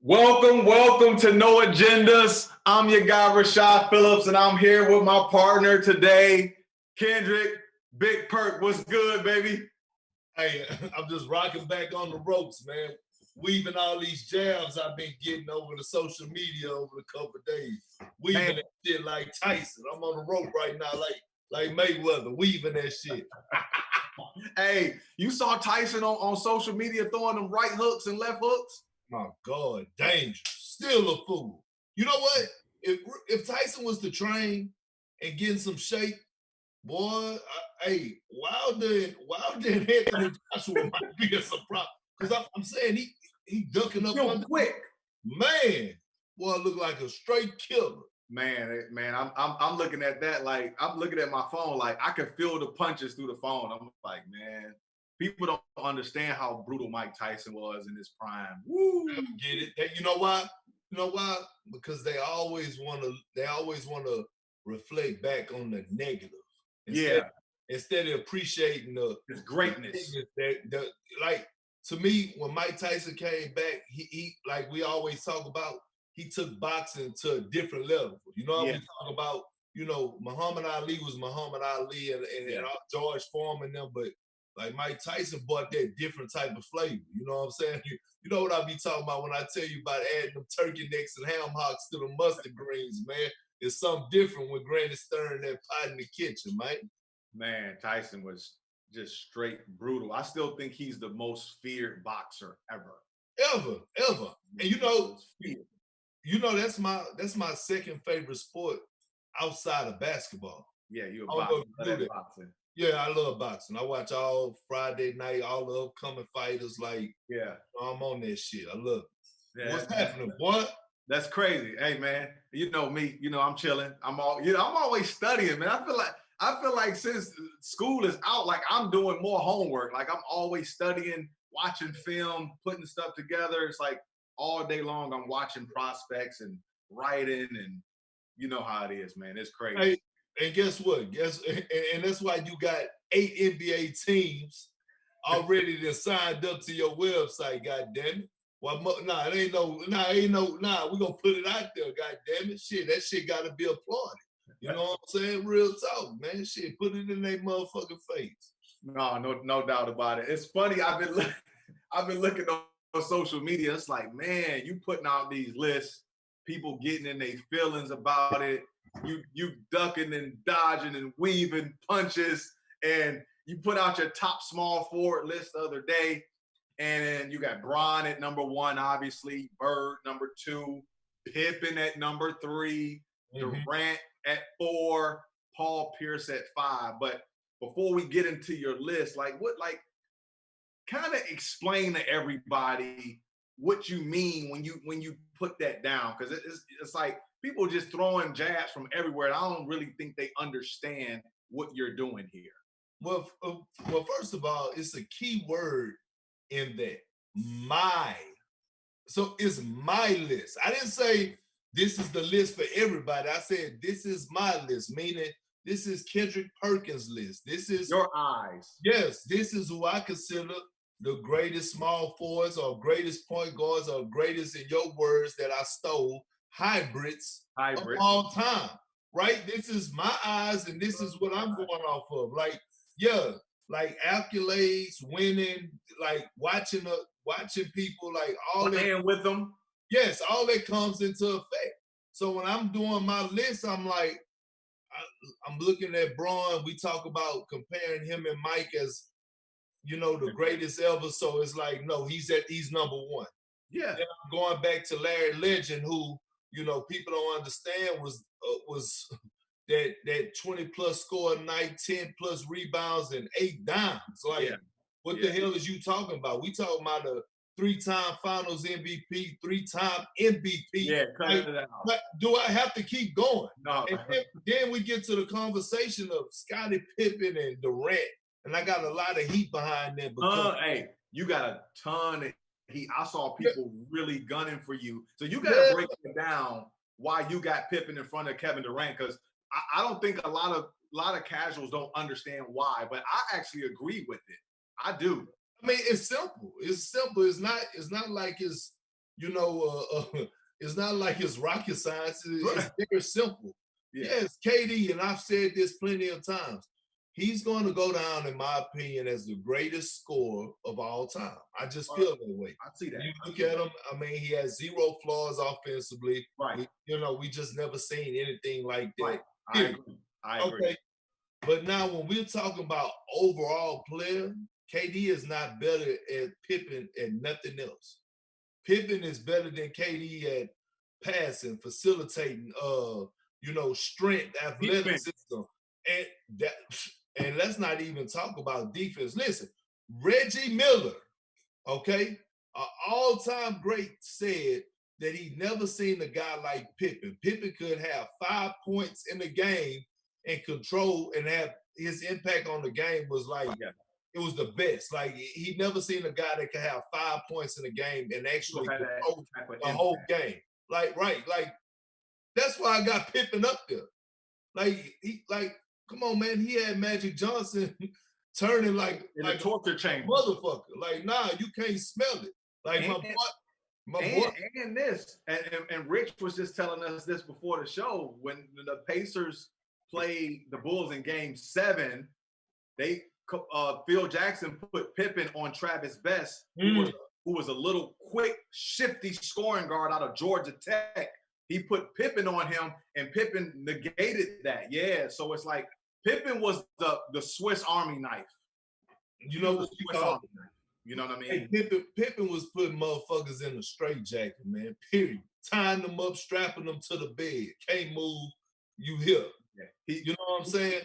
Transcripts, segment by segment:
Welcome to No Agendas. I'm your guy, Rashad Phillips, and I'm here with my partner today, Kendrick, Big Perk. What's good, baby? Hey, I'm just rocking back on the ropes, man. Weaving all these jabs I've been getting over the social media over the couple of days. Weaving that shit like Tyson. I'm on the rope right now, like Mayweather, weaving that shit. Hey, you saw Tyson on social media throwing them right hooks and left hooks? My God, dangerous. Still a fool. You know what? If Tyson was to train and get in some shape, boy, hey, Wilder and Anthony Joshua might be a surprise. Because I'm saying he ducking up Real quick. Man, boy, look like a straight killer. Man, I'm looking at that like I'm looking at my phone like I can feel the punches through the phone. I'm like, man, people don't understand how brutal Mike Tyson was in his prime. Woo! Get it? You know why? You know why? Because they always want to reflect back on the negative. Instead of appreciating his greatness. Like to me, when Mike Tyson came back, he like we always talk about, he took boxing to a different level. You know, we talk about, Muhammad Ali was Muhammad Ali and George Foreman and them, but like Mike Tyson brought that different type of flavor. You know what I'm saying? You know what I be talking about when I tell you about adding them turkey necks and ham hocks to the mustard greens, man. It's something different when Granny stirring that pot in the kitchen, man. Man, Tyson was just straight brutal. I still think he's the most feared boxer ever. Ever. And that's my second favorite sport outside of basketball. Yeah, you're boxing. Yeah, I love boxing. I watch all Friday night, all the upcoming fighters. Like, I'm on that shit. I love it. Yeah, what's happening, boy? That's crazy. Hey, man, you know me. You know I'm chilling. I'm always studying, man. I feel like since school is out, like I'm doing more homework. Like I'm always studying, watching film, putting stuff together. It's like all day long I'm watching prospects and writing, and you know how it is, man. It's crazy. Hey, and guess what? And that's why you got 8 NBA teams already that signed up to your website. God damn it! Well, it ain't no. We're gonna put it out there. God damn it! Shit, that shit got to be applauded. You know what I'm saying? Real talk, man. Shit, put it in their motherfucking face. No doubt about it. It's funny. I've been looking on social media. It's like, man, you putting out these lists, people getting in their feelings about it. You ducking and dodging and weaving punches, and you put out your top small forward list the other day, and you got Bron at number 1, obviously, Bird number 2, Pippen at number 3, Durant at 4, Paul Pierce at 5. But before we get into your list, kind of explain to everybody what you mean when you put that down, because it's like people just throwing jabs from everywhere, and I don't really think they understand what you're doing here. Well, first of all, it's a key word in that. My. So it's my list. I didn't say this is the list for everybody. I said this is my list, meaning this is Kendrick Perkins' list. This is your eyes. Yes, this is who I consider the greatest small forwards or greatest point guards or greatest, in your words that I stole, hybrids of all time, right? This is my eyes, and this is what I'm going off of. Like accolades, winning, like watching people, like all playing with them. Yes, all that comes into effect. So when I'm doing my list, I'm like, I'm looking at Braun. We talk about comparing him and Mike as, the greatest ever. So it's like, no, he's number 1. Yeah. Then I'm going back to Larry Legend, who, people don't understand was that 20 plus score a night, 10 plus rebounds, and 8 dimes. Like, what the hell is you talking about? We talking about a 3-time Finals MVP, 3-time MVP. Yeah, cut it out. But do I have to keep going? No. And then we get to the conversation of Scottie Pippen and Durant, and I got a lot of heat behind them. Hey, you got a ton of heat. I saw people really gunning for you. So you got to break it down why you got Pippen in front of Kevin Durant, because I don't think a lot of casuals don't understand why, but I actually agree with it. I do. I mean, it's simple. It's simple. It's not like it's it's not like it's rocket science. It's Right. very simple. Yeah. Yes, KD, and I've said this plenty of times. He's going to go down, in my opinion, as the greatest scorer of all time. I just feel that way. I see that. You look at him, I mean, he has zero flaws offensively. Right. We just never seen anything like that. Right. I agree. I agree. Okay. But now when we're talking about overall player, KD is not better at Pippen at nothing else. Pippen is better than KD at passing, facilitating, strength, athleticism, and that. And let's not even talk about defense. Listen, Reggie Miller, okay, an all-time great, said that he never seen a guy like Pippen. Pippen could have 5 points in the game and control and have his impact on the game was like it was the best. Like he never seen a guy that could have 5 points in a game and actually control the whole game. Like that's why I got Pippen up there. Come on, man. He had Magic Johnson turning like a torture chamber, motherfucker. Like, nah, you can't smell it. Like my boy. And this, and Rich was just telling us this before the show. When the Pacers played the Bulls in Game 7, Phil Jackson put Pippen on Travis Best, who was a little quick, shifty scoring guard out of Georgia Tech. He put Pippen on him, and Pippen negated that. Yeah, so it's like Pippen was the Swiss Army knife. You know what you know what I mean? Hey, Pippen was putting motherfuckers in a straitjacket, man. Period. Tying them up, strapping them to the bed. Can't move. You here? Yeah. You know what I'm saying?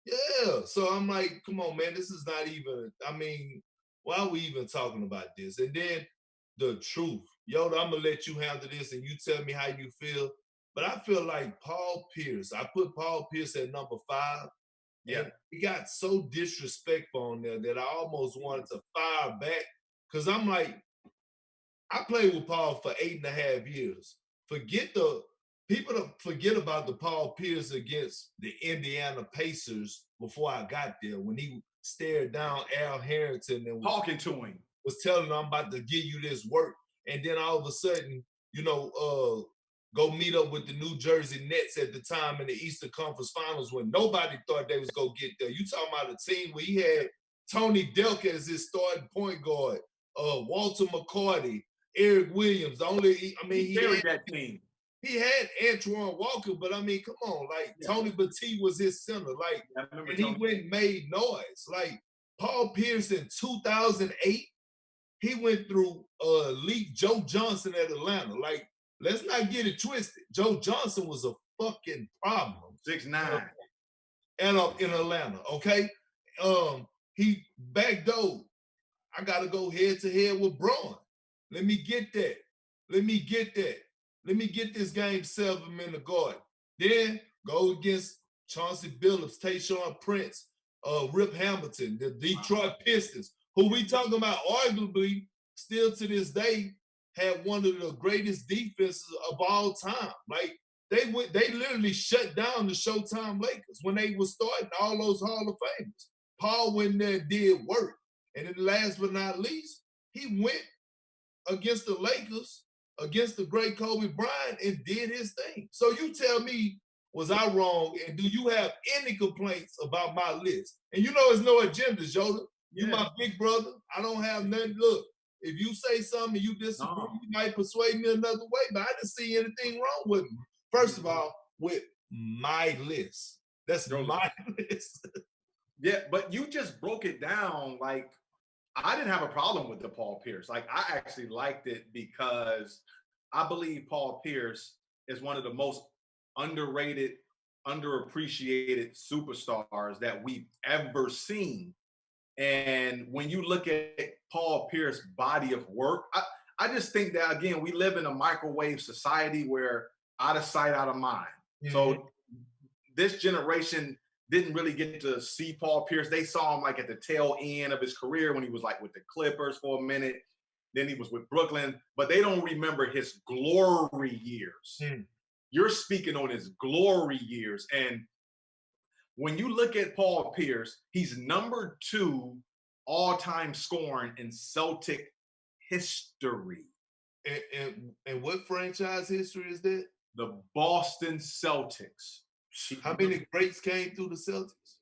Yeah. So I'm like, come on, man. This is not even. I mean, why are we even talking about this? And then the truth. Yoda, I'm gonna let you handle this and you tell me how you feel. But I feel like Paul Pierce, I put Paul Pierce at number 5. Yeah. And he got so disrespectful on there that I almost wanted to fire back. Cause I'm like, I played with Paul for 8.5 years. People forget about the Paul Pierce against the Indiana Pacers before I got there when he stared down Al Harrington and talking to him. Was telling him, I'm about to give you this work. And then all of a sudden, go meet up with the New Jersey Nets at the time in the Eastern Conference Finals when nobody thought they was going to get there. You talking about a team where he had Tony Delk as his starting point guard, Walter McCarty, Eric Williams. He carried that team. He had Antoine Walker, but I mean, come on, Tony Batiste was his center, and he went and made noise. Like Paul Pierce in 2008, he went through elite Joe Johnson at Atlanta. Like, let's not get it twisted. Joe Johnson was a fucking problem. 6'9". And up in Atlanta, okay? He backdoored. I gotta go head to head with Braun. Let me get that. Let me get this game 7 in the Garden. Then go against Chauncey Billups, Tayshaun Prince, Rip Hamilton, the Detroit Pistons, who we talking about arguably still to this day had one of the greatest defenses of all time. Like they literally shut down the Showtime Lakers when they were starting all those Hall of Famers. Paul went there and did work. And then last but not least, he went against the Lakers, against the great Kobe Bryant, and did his thing. So you tell me, was I wrong? And do you have any complaints about my list? And you know it's no agendas, Yoda. You my big brother. I don't have nothing. Look, if you say something and you disagree, you might persuade me another way, but I didn't see anything wrong with me. First of all, with my list. That's my list. Yeah, but you just broke it down. Like, I didn't have a problem with the Paul Pierce. Like, I actually liked it because I believe Paul Pierce is one of the most underrated, underappreciated superstars that we've ever seen. And when you look at Paul Pierce's body of work, I just think that, again, we live in a microwave society where out of sight, out of mind. Mm-hmm. So this generation didn't really get to see Paul Pierce. They saw him like at the tail end of his career when he was like with the Clippers for a minute. Then he was with Brooklyn, but they don't remember his glory years. Mm. You're speaking on his glory years. And when you look at Paul Pierce, he's number 2 all-time scoring in Celtic history. And what franchise history is that? The Boston Celtics. How many greats came through the Celtics?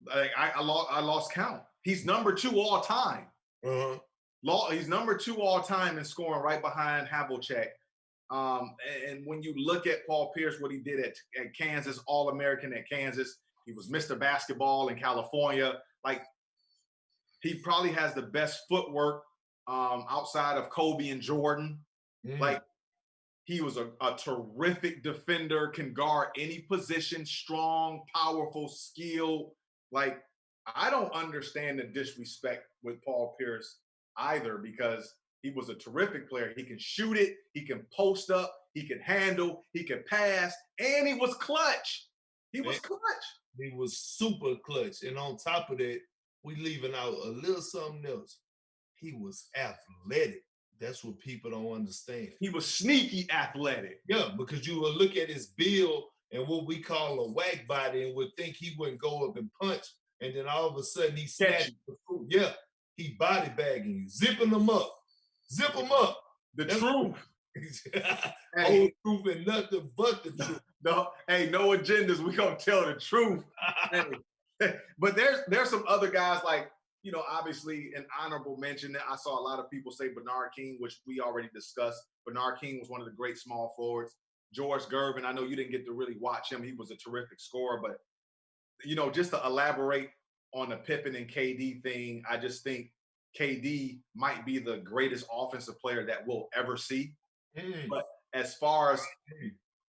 Like I lost count. He's number 2 all time. He's number 2 all time in scoring, right behind Havlicek. And when you look at Paul Pierce, what he did at Kansas, All-American at Kansas, he was Mr. Basketball in California. Like, he probably has the best footwork outside of Kobe and Jordan. Like, he was a terrific defender, can guard any position, strong, powerful, skilled. Like, I don't understand the disrespect with Paul Pierce either, because he was a terrific player. He can shoot it, he can post up, he can handle, he can pass, and he was clutch. He was clutch. He was super clutch. And on top of that, we leaving out a little something else. He was athletic. That's what people don't understand. He was sneaky athletic. Yeah, because you will look at his build and what we call a whack body and would think he wouldn't go up and punch. And then all of a sudden he snatched the fruit. Yeah, he body bagging you, zipping them up. Zip them up. That's truth. Whole truth and nothing but the truth. No agendas. We gonna tell the truth. But there's some other guys, like, obviously an honorable mention that I saw a lot of people say Bernard King, which we already discussed. Bernard King was one of the great small forwards. George Gervin, I know you didn't get to really watch him. He was a terrific scorer, but just to elaborate on the Pippen and KD thing, I just think KD might be the greatest offensive player that we'll ever see. But as far as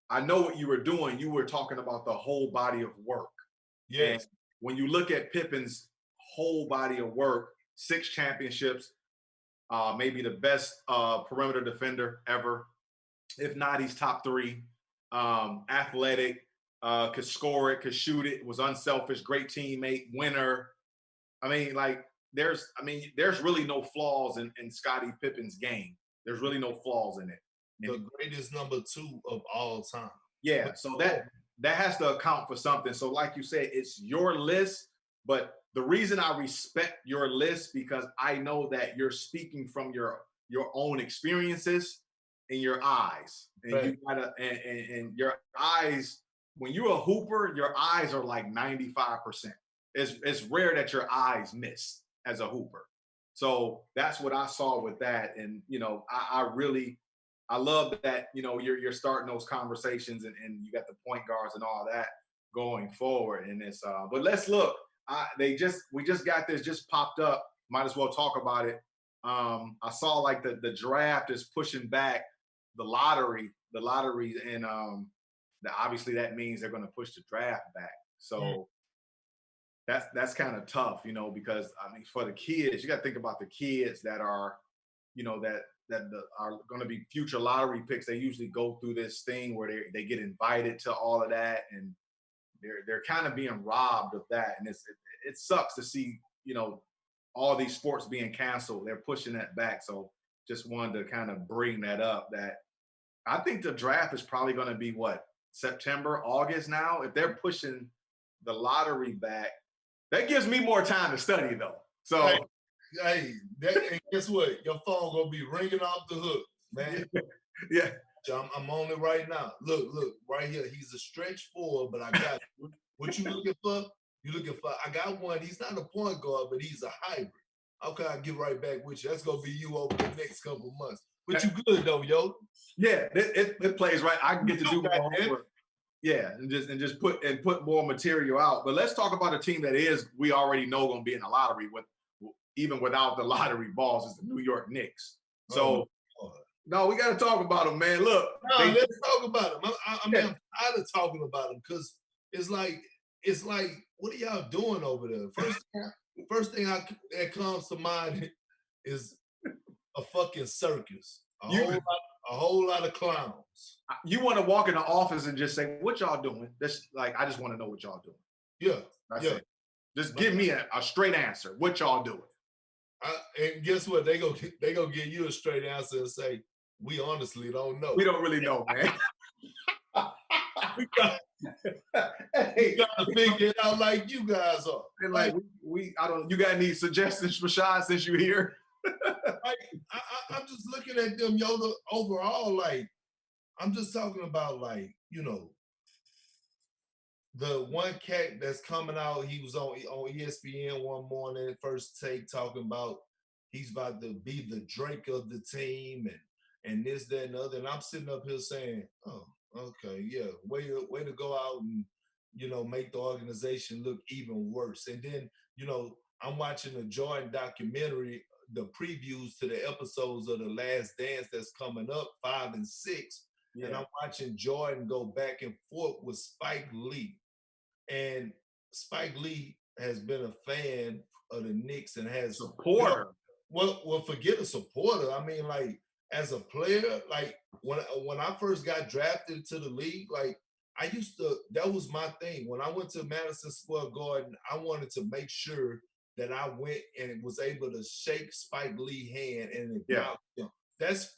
I know what you were doing, you were talking about the whole body of work. Yes. And when you look at Pippen's whole body of work, 6 championships, maybe the best perimeter defender ever. If not, he's top 3. Athletic, could score it, could shoot it, was unselfish, great teammate, winner. I mean, like, there's really no flaws in Scottie Pippen's game. There's really no flaws in it. The greatest number 2 of all time. Yeah, so that has to account for something. So like you said, it's your list, but the reason I respect your list, because I know that you're speaking from your own experiences and your eyes. And right. You gotta and your eyes, when you're a hooper, your eyes are like 95%. It's rare that your eyes miss as a hooper. So that's what I saw with that. And I love that, you're starting those conversations and you got the point guards and all that going forward. And it's but let's look. We just got this just popped up. Might as well talk about it. I saw like the draft is pushing back the lottery, and obviously that means they're going to push the draft back. So that's kind of tough, because for the kids, you got to think about the kids that are, that are going to be future lottery picks. They usually go through this thing where they get invited to all of that, and they're kind of being robbed of that. And it sucks to see, all these sports being canceled. They're pushing that back. So just wanted to kind of bring that up, that I think the draft is probably going to be September, August now. If they're pushing the lottery back, that gives me more time to study though. So hey, and guess what? Your phone gonna be ringing off the hook, man. Yeah. I'm on it right now. Look, right here. He's a stretch 4, but I got what you looking for? I got one. He's not a point guard, but he's a hybrid. Okay, I'll get right back with you. That's gonna be you over the next couple of months. But you good though, yo. Yeah, it plays right. I can get to do my homework. Yeah, and just put more material out. But let's talk about a team that we already know gonna be in the lottery even without the lottery balls, is the New York Knicks. So no, we got to talk about them, man. Look, let's talk about them. I'm tired of talking about them, because it's like, what are y'all doing over there? First thing that comes to mind is a fucking circus. A whole lot of clowns. You want to walk in the office and just say, "What y'all doing?" That's like, I just want to know what y'all doing. Yeah, that's it. Just give me a straight answer. What y'all doing? And guess what? They gonna give you a straight answer and say, "We honestly don't know. We don't really know, man." we got to figure it out like you guys are. And like I don't. You got any suggestions, Rashad, since you're here? I'm just looking looking at them, Yoda, overall, like, I'm just talking about, like, the one cat that's coming out, he was on ESPN one morning, First Take, talking about he's about to be the Drake of the team and this, that, and the other. And I'm sitting up here saying, oh, okay, yeah, way to go out and, make the organization look even worse. And then, I'm watching a Jordan documentary, the previews to the episodes of The Last Dance that's coming up, 5 and 6. Yeah. And I'm watching Jordan go back and forth with Spike Lee. And Spike Lee has been a fan of the Knicks and has supporter. Well, forget a supporter. I mean, like, as a player, like when I first got drafted to the league, like that was my thing. When I went to Madison Square Garden, I wanted to make sure that I went and was able to shake Spike Lee's hand and acknowledge him. That's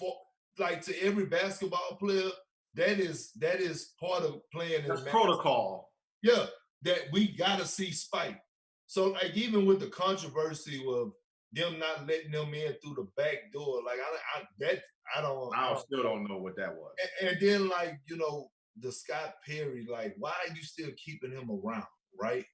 like, to every basketball player, that is part of playing. That's protocol. Yeah, that we gotta see Spike. So, like, even with the controversy of them not letting them in through the back door, like I still don't know what that was. And then, like, the Scott Perry, like, why are you still keeping him around, right?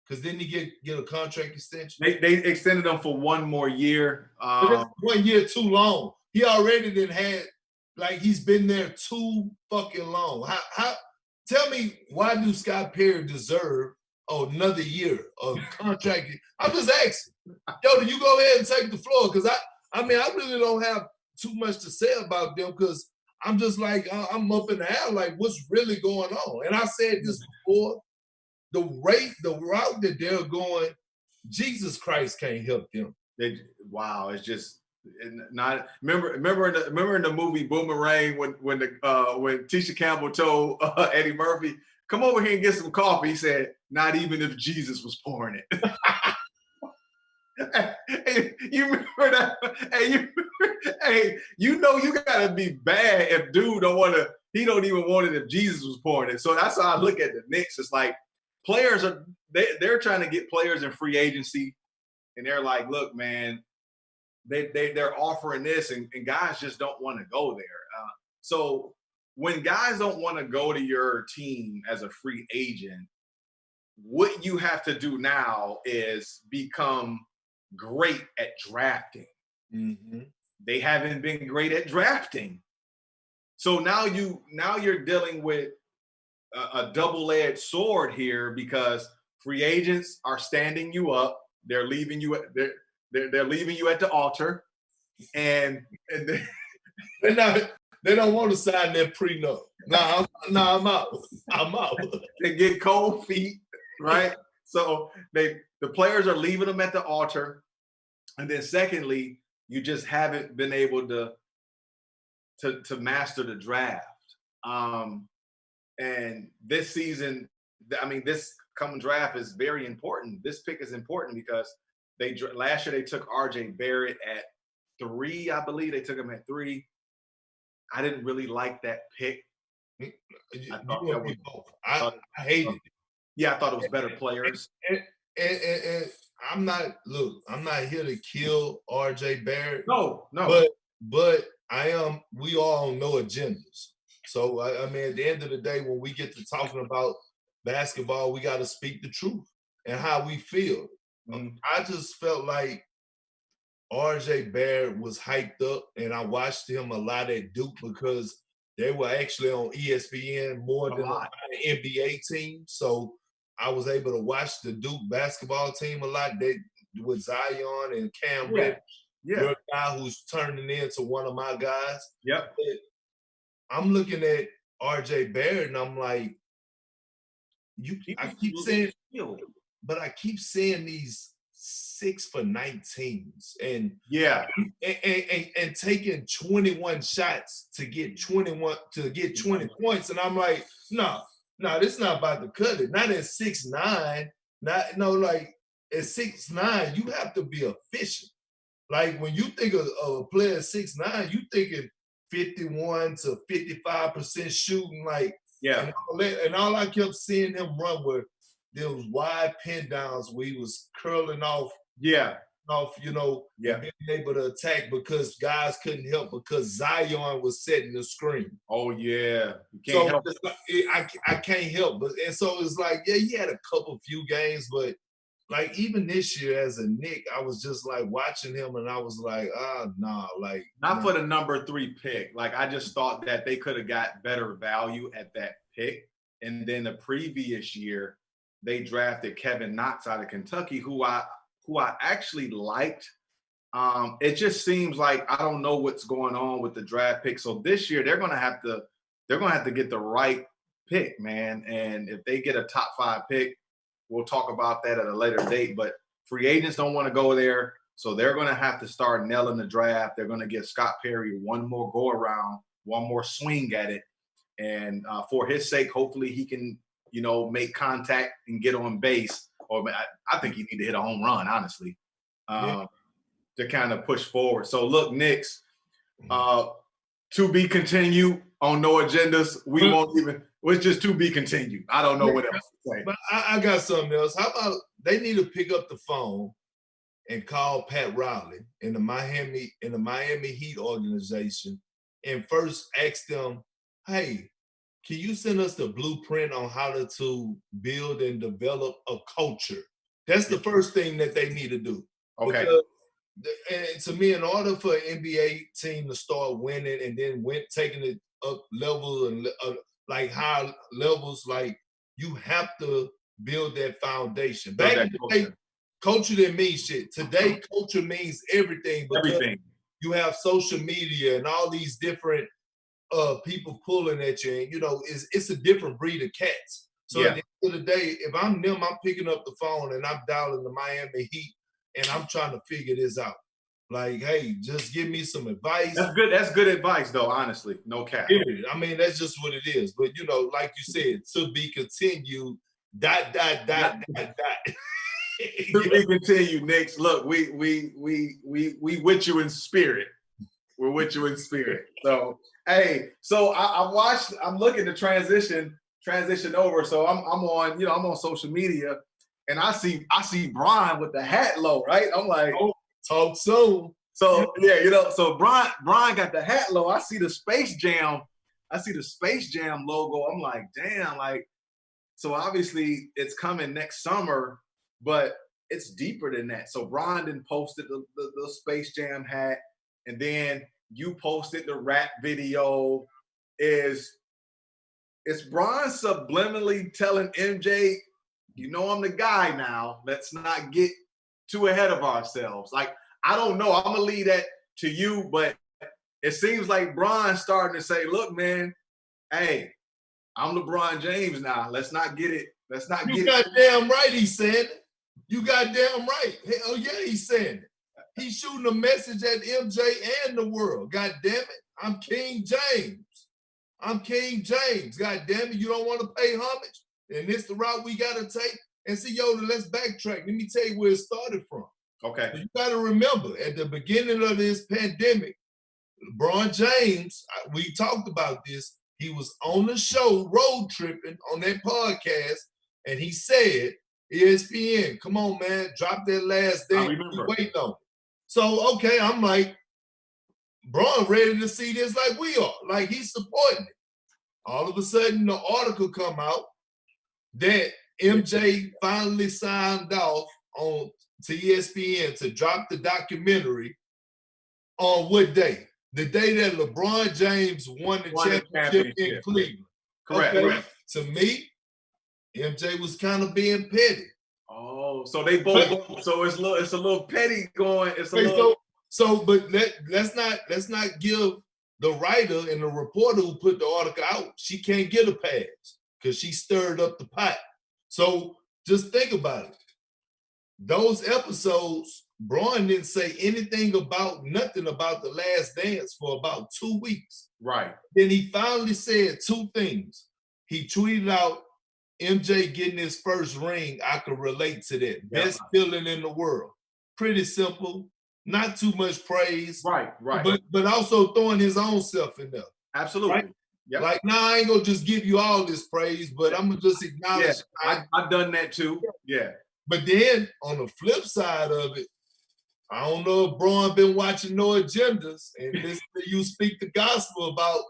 Because then you get a contract extension. They extended him for 1 more year. 1 year too long. He already had, like, he's been there too fucking long. How? Tell me, why do Scott Perry deserve another year of contract? I'm just asking. Yoda, you go ahead and take the floor, because I really don't have too much to say about them, because I'm just like, I'm up in the air, like, what's really going on? And I said this before, the route that they're going, Jesus Christ can't help them. It's just not. Remember in the movie Boomerang when Tisha Campbell told Eddie Murphy, "Come over here and get some coffee." He said, "Not even if Jesus was pouring it." Hey, you remember that? Hey, you gotta be bad if dude don't want to. He don't even want it if Jesus was pouring it. So that's how I look at the Knicks. It's like players they're trying to get players in free agency, and they're like, "Look, man, they're offering this, and guys just don't want to go there." So when guys don't want to go to your team as a free agent, what you have to do now is become great at drafting. Mm-hmm. They haven't been great at drafting. So now you're dealing with a double-edged sword here, because free agents are standing you up. They're leaving you at they're leaving you at the altar, and they don't want to sign their prenup. I'm out. They get cold feet, right? So the players are leaving them at the altar, and then secondly, you just haven't been able to master the draft. And this season, this coming draft is very important. This pick is important because last year they took RJ Barrett at 3, I believe. They took him at 3. I didn't really like that pick. I hated it. Yeah, I thought it was better players. And I'm not here to kill RJ Barrett. No. But I am. We all know agendas. So at the end of the day, when we get to talking about basketball, we got to speak the truth and how we feel. Mm-hmm. I just felt like RJ Barrett was hyped up, and I watched him a lot at Duke because they were actually on ESPN more than an NBA team. So I was able to watch the Duke basketball team a lot. They with Zion and Cam Reddish. Yeah. You're a guy who's turning into one of my guys. Yep. But I'm looking at RJ Barrett and I'm like, I keep saying these 6 for 19s and and taking 21 shots to get 20 points. And I'm like, no, this is not about to cut it. Not at 6'9". Like at 6'9", you have to be efficient. Like when you think of a player at 6'9", you thinking 51 to 55% shooting, like and all I kept seeing him run were those wide pin downs where he was curling off off, Yeah. and being able to attack because guys couldn't help because Zion was setting the screen. Oh yeah, you can't So help. I can't help, but and so it's like, yeah, he had a few games, but like even this year as a Knick, I was just like watching him, and I was like, nah, like Not for the number 3 pick. Like I just thought that they could have got better value at that pick. And then the previous year, they drafted Kevin Knox out of Kentucky, who I actually liked. It just seems like I don't know what's going on with the draft pick. So this year they're gonna have to get the right pick, man. And if they get a top 5 pick, we'll talk about that at a later date. But free agents don't want to go there. So they're going to have to start nailing the draft. They're going to give Scott Perry one more go around, one more swing at it. And for his sake, hopefully he can, make contact and get on base. Or I think he need to hit a home run, honestly, to kind of push forward. So look, Knicks, to be continued on no agendas. We won't even. It's just to be continued. I don't know what else to say. But I got something else. How about they need to pick up the phone and call Pat Riley in the Miami Heat organization and first ask them, hey, can you send us the blueprint on how to build and develop a culture? That's the first thing that they need to do. Okay. Because, and to me, in order for an NBA team to start winning and then taking it up level and like high levels, like you have to build that foundation. Back in the day, culture didn't mean shit. Today, culture means everything. Everything. You have social media and all these different people pulling at you, and it's a different breed of cats. So at the end of the day, if I'm them, I'm picking up the phone and I'm dialing the Miami Heat and I'm trying to figure this out. Like, hey, just give me some advice. That's good. That's good advice, though. Honestly, no cap. I mean, that's just what it is. But like you said, to be continued. ... To be continued, Knicks. Look, we with you in spirit. We're with you in spirit. So hey, I'm looking to transition over. So I'm on, I'm on social media, and I see Brian with the hat low, right? I'm like, talk soon. So so Brian got the hat low. I see the Space Jam logo. I'm like, damn, like, so obviously it's coming next summer, but it's deeper than that. So Brian then posted the Space Jam hat, and then you posted the rap video. Is Brian subliminally telling MJ, I'm the guy now. Let's not get too ahead of ourselves. Like, I don't know. I'm gonna leave that to you, but it seems like Brian's starting to say, look, man, hey, I'm LeBron James now. Let's not get it. You goddamn right he's saying it. You goddamn right. Hell yeah, he's saying it. He's shooting a message at MJ and the world. God damn it. I'm King James. God damn it. You don't want to pay homage? And it's the route we got to take. And see, let's backtrack. Let me tell you where it started from. Okay. So you got to remember, at the beginning of this pandemic, LeBron James, we talked about this, he was on the show road tripping on that podcast, and he said, ESPN, come on, man, drop that last dance. We waiting on it. So, okay, I'm like, Bron ready to see this like we are. Like, he's supporting it. All of a sudden, the article come out that MJ finally signed off to ESPN to drop the documentary on what day? The day that LeBron James won the championship in Cleveland. Correct. Okay? Correct. To me, MJ was kind of being petty. Oh, so they both. So it's a little petty going. It's a little. But let's not give the writer and the reporter who put the article out. She can't get a pass because she stirred up the pot. So just think about it. Those episodes, Bron didn't say nothing about the last dance for about 2 weeks. Right. Then he finally said 2 things. He tweeted out, MJ getting his first ring, I could relate to that. Yeah. Best feeling in the world. Pretty simple. Not too much praise. Right. But also throwing his own self in there. Absolutely. Right? Yep. Like, I ain't gonna just give you all this praise, but I'm gonna just acknowledge. Yeah, I've done that too. Yeah. But then on the flip side of it, I don't know if Braun been watching No Agendas and listen to you speak the gospel about,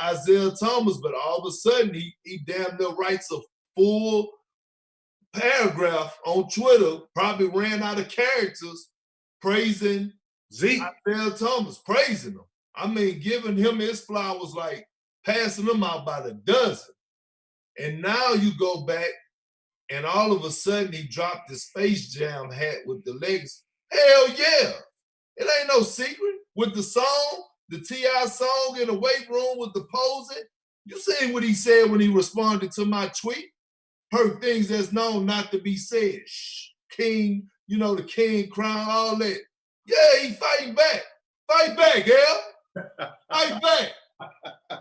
Isaiah Thomas, but all of a sudden he damn near writes a full paragraph on Twitter, probably ran out of characters, praising Zeke. Isaiah Thomas, praising him. I mean, giving him his flowers, like passing them out by the dozen. And now you go back, and all of a sudden he dropped the Space Jam hat with the legs. Hell yeah. It ain't no secret. With the song, the T.I. song in the weight room with the posing. You seen what he said when he responded to my tweet? Perk, things that's known not to be said. Shh, king, the king crown, all that. Yeah, he fighting back. Fight back, yeah. Fight back. God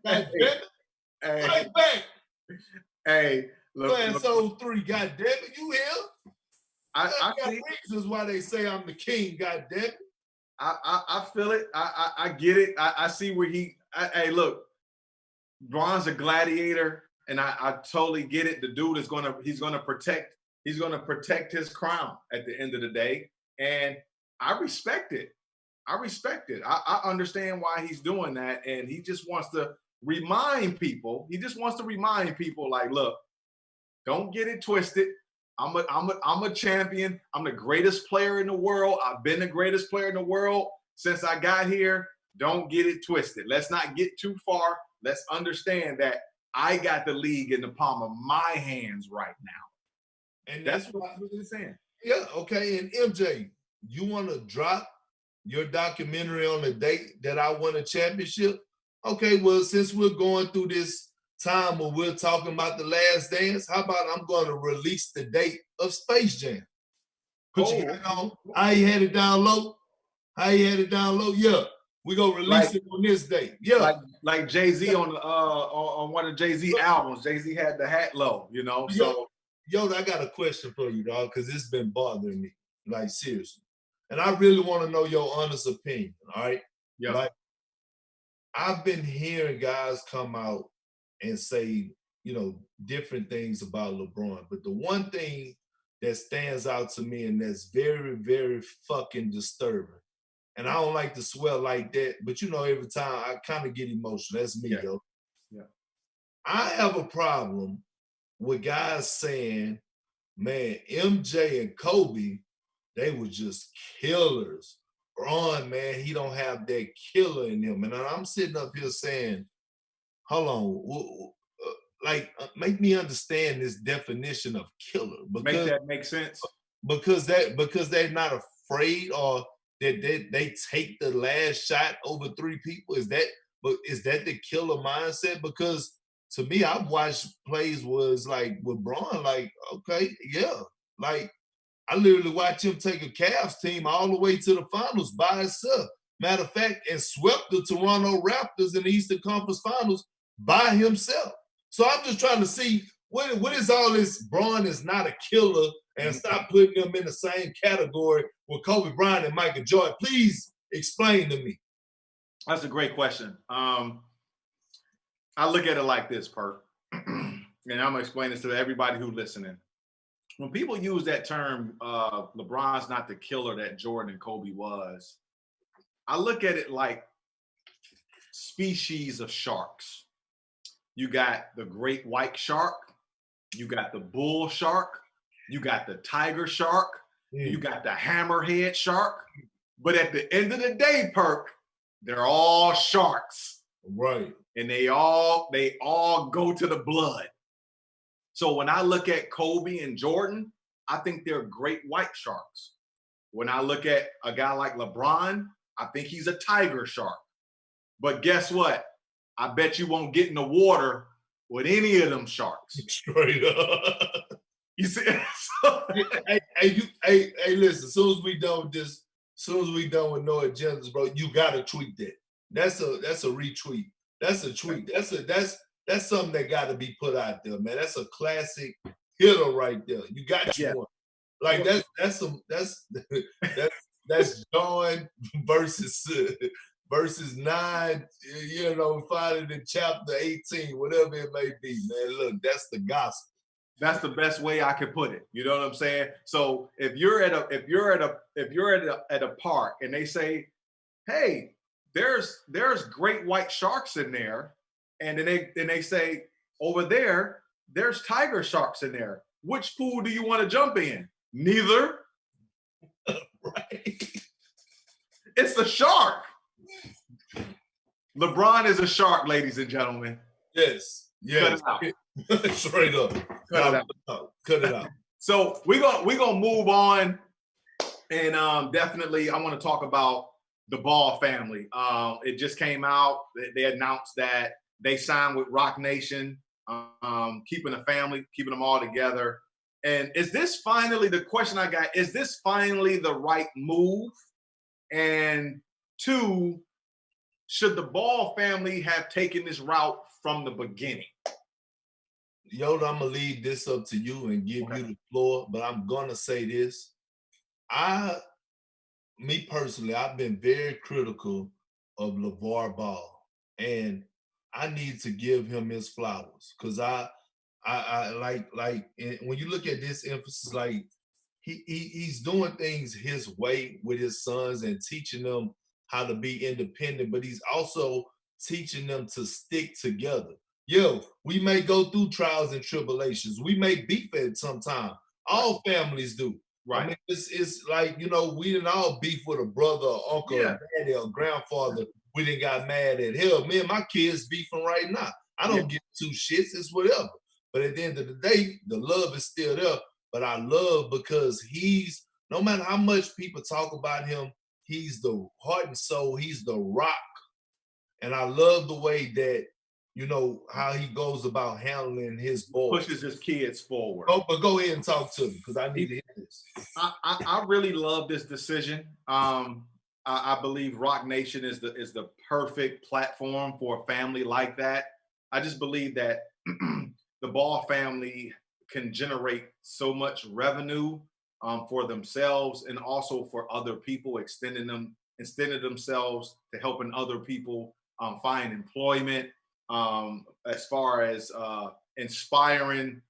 damn it. Hey. Fight back. Hey, look. Playing Soul 3, God damn it. You here? I got see reasons why they say I'm the king, God damn it. I feel it. I get it. I see where hey, look, Braun's a gladiator, and I totally get it. The dude is he's gonna protect his crown at the end of the day. And I respect it. I understand why he's doing that. And he just wants to remind people, like, look, don't get it twisted. I'm a champion. I'm the greatest player in the world. I've been the greatest player in the world since I got here. Don't get it twisted. Let's not get too far. Let's understand that I got the league in the palm of my hands right now. And that's what I'm saying. Yeah, okay. And MJ, you want to drop your documentary on the date that I won a championship? Okay, well, since we're going through this time where we're talking about The Last Dance, how about I'm going to release the date of Space Jam? You on. I had it down low. Yeah, we're going to release it on this date. Yeah. Like Jay-Z on one of Jay-Z albums. Jay-Z had the hat low, so. Yo, I got a question for you, dog, because it's been bothering me, like, seriously. And I really want to know your honest opinion, all right? Yeah. Like, I've been hearing guys come out and say, different things about LeBron. But the one thing that stands out to me and that's very, very fucking disturbing, and I don't like to swell like that, but every time I kind of get emotional. That's me, yo. Yeah. I have a problem with guys saying, man, MJ and Kobe, they were just killers. Braun, man, he don't have that killer in him. And I'm sitting up here saying, hold on, make me understand this definition of killer. Make that make sense. Because they're not afraid, or that they take the last shot over three people. Is that the killer mindset? Because to me, I've watched plays was like with Braun, like, okay, yeah. Like, I literally watched him take a Cavs team all the way to the finals by himself. Matter of fact, and swept the Toronto Raptors in the Eastern Conference Finals by himself. So I'm just trying to see what is all this Braun is not a killer, and stop putting them in the same category with Kobe Bryant and Michael Jordan. Please explain to me. That's a great question. I look at it like this, Perk, and I'm gonna explain this to everybody who's listening. When people use that term, LeBron's not the killer that Jordan and Kobe was, I look at it like species of sharks. You got the great white shark, you got the bull shark, you got the tiger shark, you got the hammerhead shark. But at the end of the day, Perk, they're all sharks. Right. And they all go to the blood. So when I look at Kobe and Jordan, I think they're great white sharks. When I look at a guy like LeBron, I think he's a tiger shark. But guess what? I bet you won't get in the water with any of them sharks. Straight up. You see? Hey, listen, as soon as we done with No Agendas, bro, you gotta tweet that. That's a retweet. That's a tweet. That's something that got to be put out there, man. That's a classic hitter right there. You got one. Like that's John versus 9, finding in chapter 18, whatever it may be, man. Look, that's the gospel. That's the best way I could put it. You know what I'm saying? So if you're at a park and they say, "Hey, there's great white sharks in there," and then they say, "Over there's tiger sharks in there. Which pool do you want to jump in?" Neither. Right. It's a shark. LeBron is a shark, ladies and gentlemen. Yes. Yes. Cut it out. Straight up. Cut it out. So we're gonna move on, and definitely I want to talk about the Ball family. It just came out. They announced that they signed with Roc Nation, keeping the family, keeping them all together. And is this finally the question I got? Is this finally the right move? And two, should the Ball family have taken this route from the beginning? Yoda, I'm gonna leave this up to you and give you the floor, but I'm gonna say this. Me personally, I've been very critical of LeVar Ball, and I need to give him his flowers because I like when you look at this emphasis, like he's doing things his way with his sons and teaching them how to be independent, but he's also teaching them to stick together. Yo, we may go through trials and tribulations. We may beef at some time. All families do. Right. I mean, it's like, we didn't all beef with a brother or uncle or daddy or grandfather. We didn't got mad at. Hell, me and my kids beefing right now. I don't give two shits. It's whatever. But at the end of the day, the love is still there. But I love because he's, no matter how much people talk about him, he's the heart and soul. He's the rock. And I love the way that, how he goes about handling his boys. Pushes his kids forward. Oh, but go ahead and talk to me because I need to hear this. I really love this decision. I believe Roc Nation is the perfect platform for a family like that. I just believe that the Ball family can generate so much revenue for themselves and also for other people, extending themselves to helping other people find employment, as far as inspiring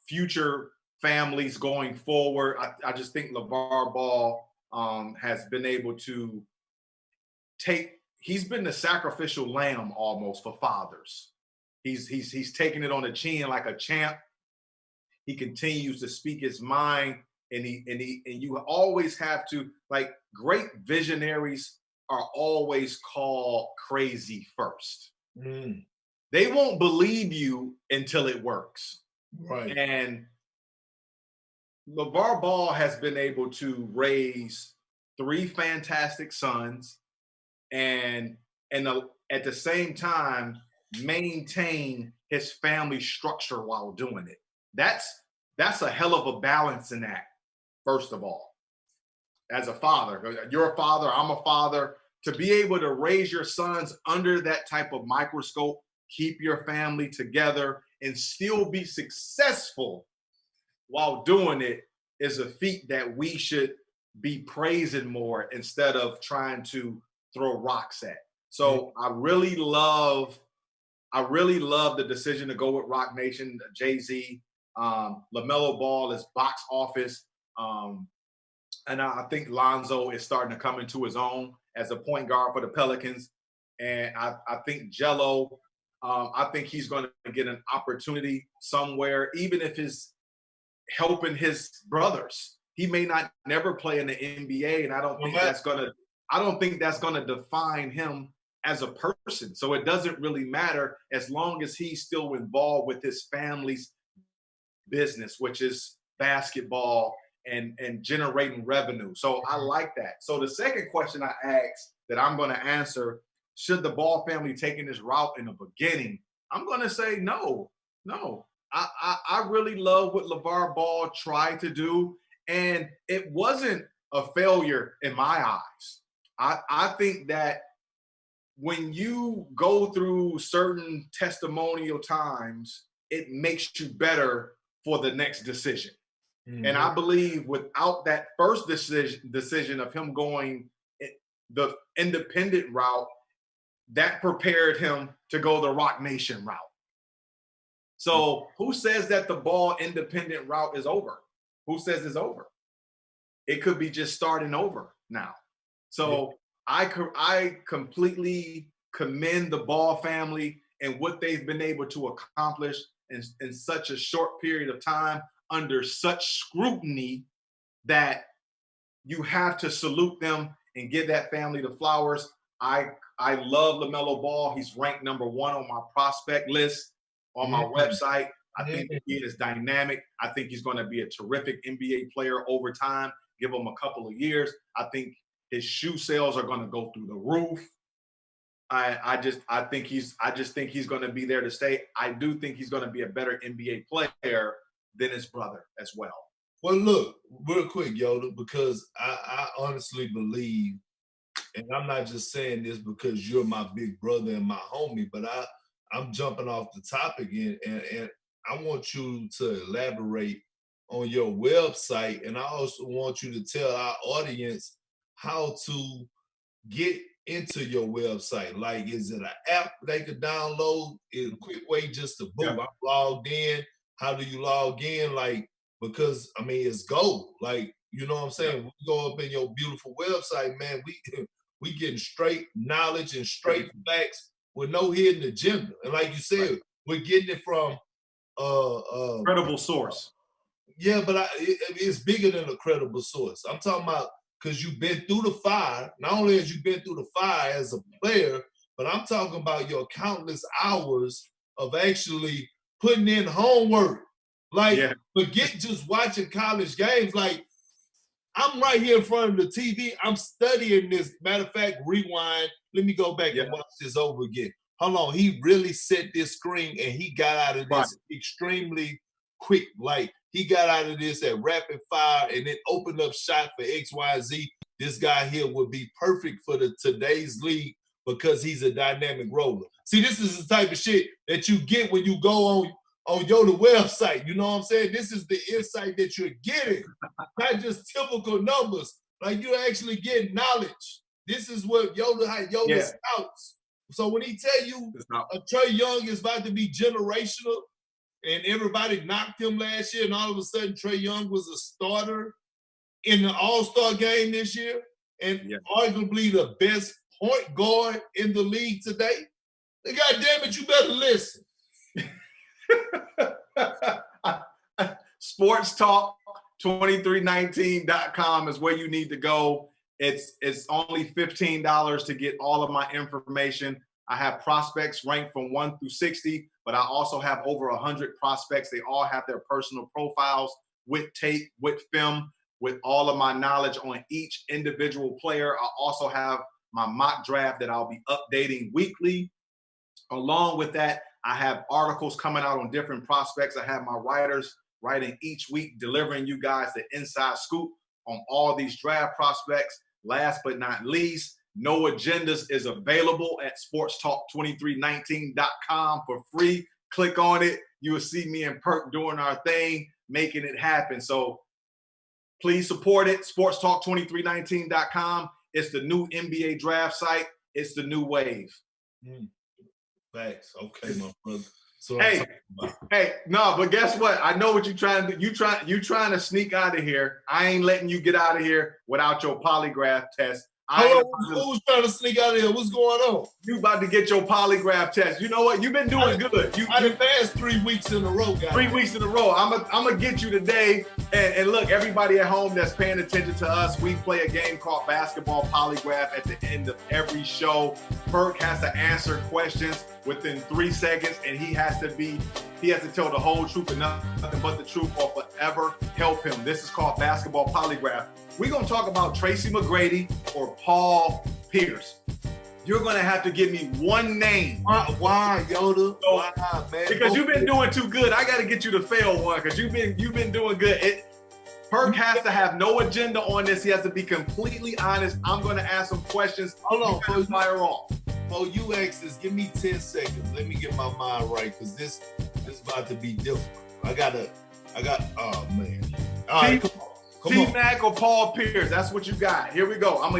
future families going forward. I just think LeVar Ball has been able to he's been the sacrificial lamb almost for fathers. He's taken it on the chin like a champ. He continues to speak his mind, and you always have to, like, great visionaries are always called crazy first. They won't believe you until it works. Right. And LeVar Ball has been able to raise 3 fantastic sons and at the same time maintain his family structure while doing it. That's a hell of a balancing act, first of all. As a father, you're a father, I'm a father. To be able to raise your sons under that type of microscope, keep your family together, and still be successful while doing it is a feat that we should be praising more instead of trying to throw rocks at. So I really love the decision to go with Roc Nation. Jay-Z, LaMelo Ball is box office. And I think Lonzo is starting to come into his own as a point guard for the Pelicans. And I think Jello, I think he's going to get an opportunity somewhere, even if it's helping his brothers. He may not never play in the NBA, and I don't think that's gonna define him as a person. So it doesn't really matter as long as he's still involved with his family's business, which is basketball and generating revenue. So I like that. So the second question I asked that I'm going to answer, should the Ball family taking this route in the beginning? I'm going to say no. I really love what LeVar Ball tried to do, and it wasn't a failure in my eyes. I think that when you go through certain testimonial times, it makes you better for the next decision. And I believe without that first decision of him going the independent route, that prepared him to go the Roc Nation route. So who says that the ball independent route is over? Who says it's over? It could be just starting over now. So I completely commend the Ball family and what they've been able to accomplish in such a short period of time under such scrutiny that you have to salute them and give that family the flowers. I love LaMelo Ball. He's ranked #1 on my prospect list on my website. I think he is dynamic. I think he's going to be a terrific NBA player over time. Give him a couple of years. I think his shoe sales are going to go through the roof. I just think he's going to be there to stay. I do think he's going to be a better NBA player than his brother as well. Well, look, real quick, Yoda, because I honestly believe, and I'm not just saying this because you're my big brother and my homie, but I'm jumping off the topic and I want you to elaborate on your website, and I also want you to tell our audience how to get into your website. Like, is it an app they could download? Is a quick way just to boom, I'm logged in. How do you log in? Like, because I mean, it's gold. Like, you know what I'm saying? We go up in your beautiful website, man. We getting straight knowledge and straight facts with no hidden agenda. And like you said, we're getting it from credible source. Yeah, but it's bigger than a credible source. I'm talking about because you've been through the fire. Not only has you been through the fire as a player, but I'm talking about your countless hours of actually putting in homework. Like, forget just watching college games. Like, I'm right here in front of the TV. I'm studying this. Matter of fact, rewind. Let me go back and watch this over again. Hold on. He really set this screen and he got out of this extremely quick. Like, he got out of this at rapid fire and then opened up shot for X, Y, Z. This guy here would be perfect for today's league because he's a dynamic roller. See, this is the type of shit that you get when you go on your website. You know what I'm saying? This is the insight that you're getting, not just typical numbers. Like, you're actually getting knowledge. This is what Yoda scouts. So when he tell you Trae Young is about to be generational, and everybody knocked him last year, and all of a sudden Trae Young was a starter in the All-Star game this year, and arguably the best point guard in the league today, then God damn it, you better listen. SportsTalk2319.com is where you need to go. It's only $15 to get all of my information. I have prospects ranked from 1 through 60, but I also have over 100 prospects. They all have their personal profiles with tape, with film, with all of my knowledge on each individual player. I also have my mock draft that I'll be updating weekly. Along with that, I have articles coming out on different prospects. I have my writers writing each week, delivering you guys the inside scoop on all these draft prospects. Last but not least, No Agendas is available at sportstalk2319.com for free. Click on it. You will see me and Perk doing our thing, making it happen. So please support it. sportstalk2319.com. It's the new NBA draft site. It's the new wave. Thanks. Okay, my brother. So but guess what? I know what you're trying to do. You trying to sneak out of here. I ain't letting you get out of here without your polygraph test. Who's trying to sneak out of here? What's going on? You about to get your polygraph test. You know what? You've been doing good. I advanced 3 weeks in a row, guys. 3 weeks in a row. I'm gonna get you today. And look, everybody at home that's paying attention to us, we play a game called Basketball Polygraph at the end of every show. Perk has to answer questions within 3 seconds, and he has to tell the whole truth and nothing but the truth or forever help him. This is called Basketball Polygraph. We're going to talk about Tracy McGrady or Paul Pierce. You're going to have to give me one name. Why, Yoda? Why, man? Because you've been doing too good. I got to get you to fail one because you've been doing good. Perk has to have no agenda on this. He has to be completely honest. I'm going to ask some questions. Hold on. Fire off. Before you ask this, give me 10 seconds. Let me get my mind right because this is about to be difficult. Oh, man. All right, come on. T-Mac or Paul Pierce, that's what you got. Here we go. I'm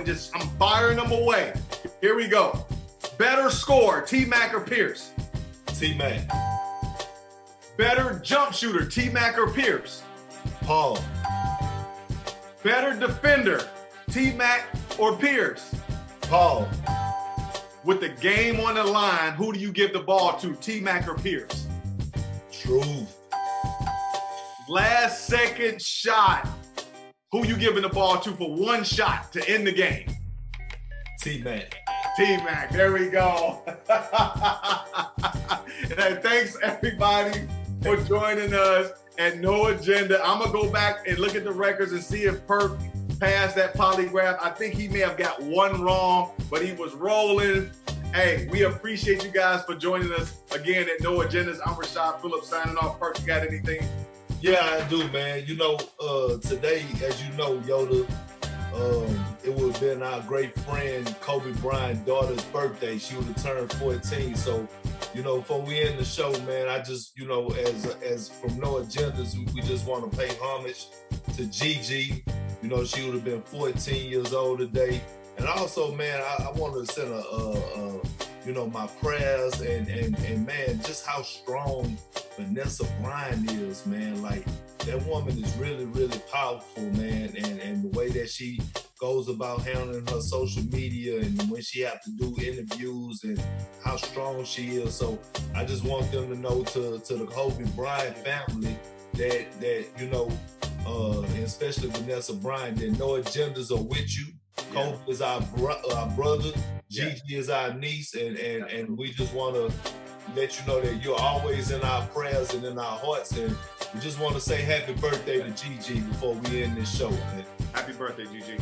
firing them away. Here we go. Better score, T-Mac or Pierce? T-Mac. Better jump shooter, T-Mac or Pierce? Paul. Better defender, T-Mac or Pierce? Paul. With the game on the line, who do you give the ball to, T-Mac or Pierce? Truth. Last second shot, who you giving the ball to for one shot to end the game? T-Mac. T-Mac, there we go. And thanks everybody for joining us at No Agenda. I'm gonna go back and look at the records and see if Perk passed that polygraph. I think he may have got one wrong, but he was rolling. Hey, we appreciate you guys for joining us again at No Agendas. I'm Rashad Phillips signing off. Perk, you got anything? Yeah, I do, man. You know, today, as you know, Yoda, it would have been our great friend Kobe Bryant's daughter's birthday. She would have turned 14. So, you know, before we end the show, man, I just, you know, as from No Agendas, we just want to pay homage to Gigi. You know, she would have been 14 years old today. And also, man, I want to send you know, my prayers and man, just how strong Vanessa Bryant is, man. Like, that woman is really, really powerful, man. And the way that she goes about handling her social media and when she have to do interviews and how strong she is. So I just want them to know to the Kobe Bryant family that you know, and especially Vanessa Bryant, that No Agendas are with you. Kobe is our brother. Gigi is our niece, and we just want to let you know that you're always in our prayers and in our hearts. And we just want to say happy birthday to Gigi before we end this show, man. Happy birthday, Gigi.